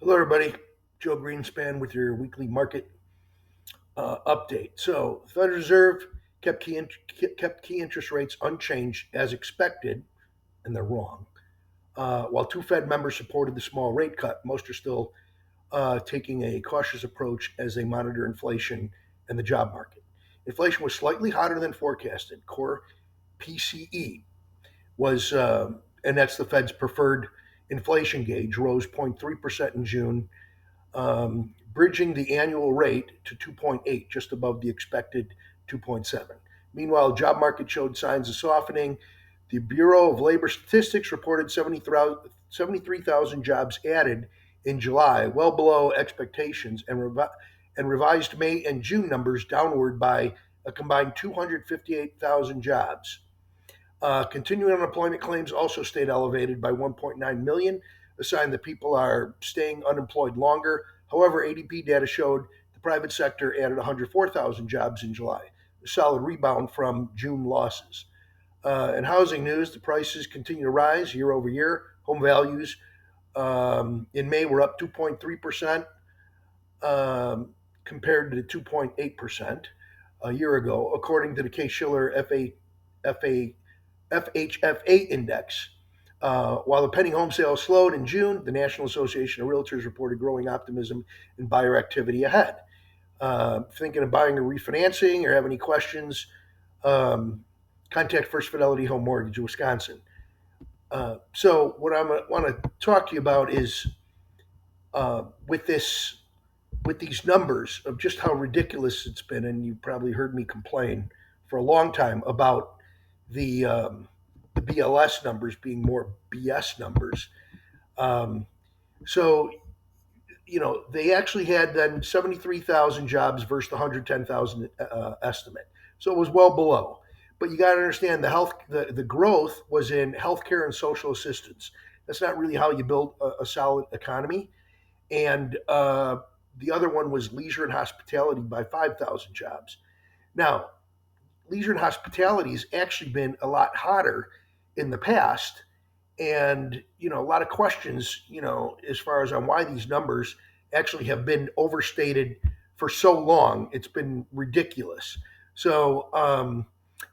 Hello, everybody. Joe Greenspan with your weekly market update. So, the Federal Reserve kept key interest rates unchanged as expected, and they're wrong. While two Fed members supported the small rate cut, most are still taking a cautious approach as they monitor inflation and the job market. Inflation was slightly hotter than forecasted. Core PCE was, and that's the Fed's preferred inflation gauge, rose 0.3% in June, bridging the annual rate to 2.8, just above the expected 2.7. Meanwhile, the job market showed signs of softening. The Bureau of Labor Statistics reported 73,000 jobs added in July, well below expectations, and revised May and June numbers downward by a combined 258,000 jobs. Continuing unemployment claims also stayed elevated by 1.9 million, a sign that people are staying unemployed longer. However, ADP data showed the private sector added 104,000 jobs in July, a solid rebound from June losses. In housing news, the prices continue to rise year over year. Home values in May were up 2.3% compared to 2.8% a year ago, according to the Case-Shiller FA FHFA index. While the pending home sales slowed in June, the National Association of Realtors reported growing optimism in buyer activity ahead. Thinking of buying or refinancing or have any questions, um, contact First Fidelity Home Mortgage, Wisconsin. So, what I want to talk to you about is with these numbers of just how ridiculous it's been, and you probably heard me complain for a long time about the um, the BLS numbers being more BS numbers. Um, so they actually had then 73,000 jobs versus the 110,000 estimate. So it was well below. But you got to understand the growth was in healthcare and social assistance. That's not really how you build a solid economy. And the other one was leisure and hospitality by 5,000 jobs. Now, leisure and hospitality has actually been a lot hotter in the past, and a lot of questions, as far as on why these numbers actually have been overstated for so long. It's been ridiculous. So,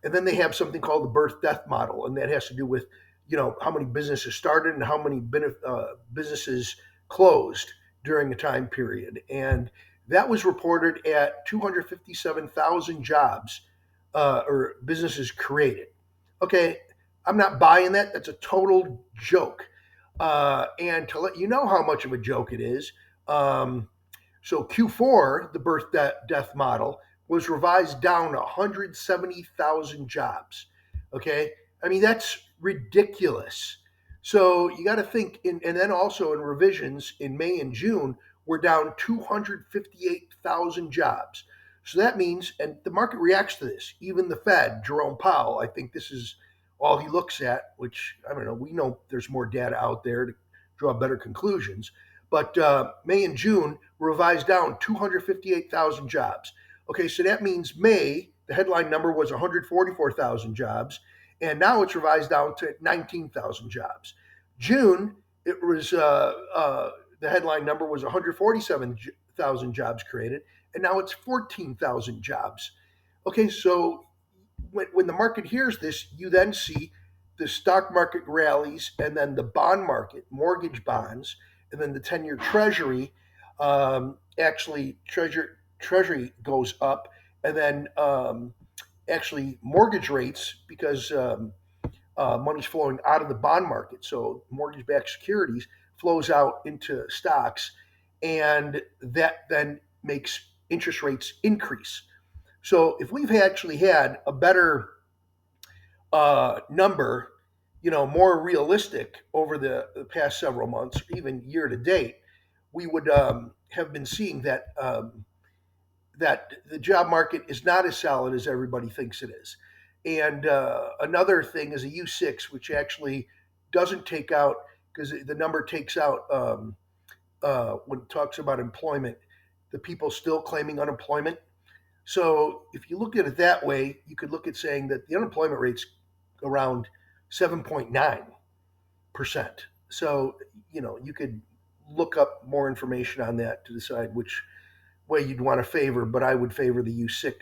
and then they have something called the birth death model, and that has to do with how many businesses started and how many businesses closed during the time period, and that was reported at 257,000 jobs or businesses created. Okay, I'm not buying that. That's a total joke. And to let you know how much of a joke it is, so Q4, the birth death model, was revised down to 170,000 jobs. Okay, I mean that's ridiculous. So you got to think, and then also in revisions in May and June, we're down 258,000 jobs. So that means, and the market reacts to this. Even the Fed, Jerome Powell, I think this is all he looks at. Which I don't know. We know there's more data out there to draw better conclusions. But May and June revised down 258,000 jobs. Okay, so that means May, the headline number was 144,000 jobs, and now it's revised down to 19,000 jobs. June, it was the headline number was 147,000 jobs created, and now it's 14,000 jobs. Okay, so when the market hears this, you then see the stock market rallies, and then the bond market, mortgage bonds, and then the 10-year treasury, actually treasury goes up, and then actually mortgage rates, because money's flowing out of the bond market, so mortgage-backed securities flows out into stocks, and that then makes interest rates increase. So if we've actually had a better number, more realistic over the past several months, even year to date, we would have been seeing that the job market is not as solid as everybody thinks it is. And another thing is a U6, which actually doesn't take out, because the number takes out when it talks about employment, the people still claiming unemployment. So if you look at it that way, you could look at saying that the unemployment rate's around 7.9%. So, you could look up more information on that to decide which way you'd want to favor, but I would favor the U6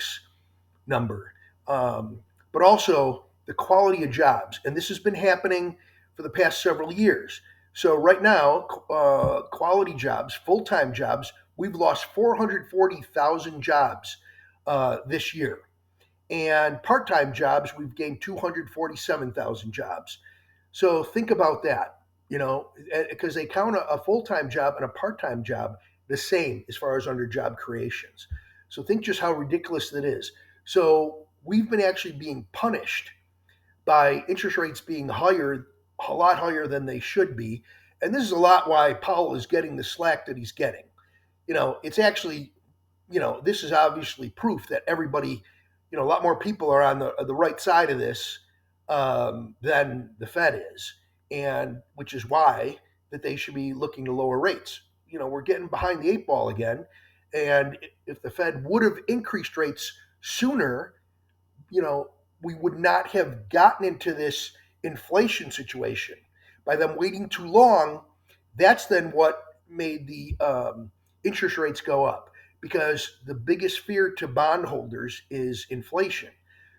number. Um, but also the quality of jobs. And this has been happening for the past several years. So, right now, quality jobs, full time jobs, we've lost 440,000 jobs this year. And part time jobs, we've gained 247,000 jobs. So think about that, because they count a full time job and a part time job the same as far as under job creations. So think just how ridiculous that is. So we've been actually being punished by interest rates being higher, a lot higher than they should be. And this is a lot why Powell is getting the slack that he's getting. It's actually, this is obviously proof that everybody, a lot more people are on the right side of this than the Fed is, and which is why that they should be looking to lower rates. We're getting behind the eight ball again, and if the Fed would have increased rates sooner, you know, we would not have gotten into this inflation situation. By them waiting too long, that's then what made the interest rates go up, because the biggest fear to bondholders is inflation.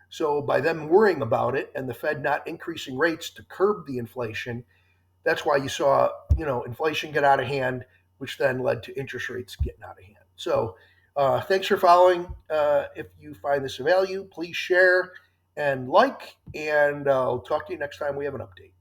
So by them worrying about it and the Fed not increasing rates to curb the inflation, that's why you saw, inflation get out of hand, which then led to interest rates getting out of hand. So thanks for following. If you find this of value, please share and like, and I'll talk to you next time we have an update.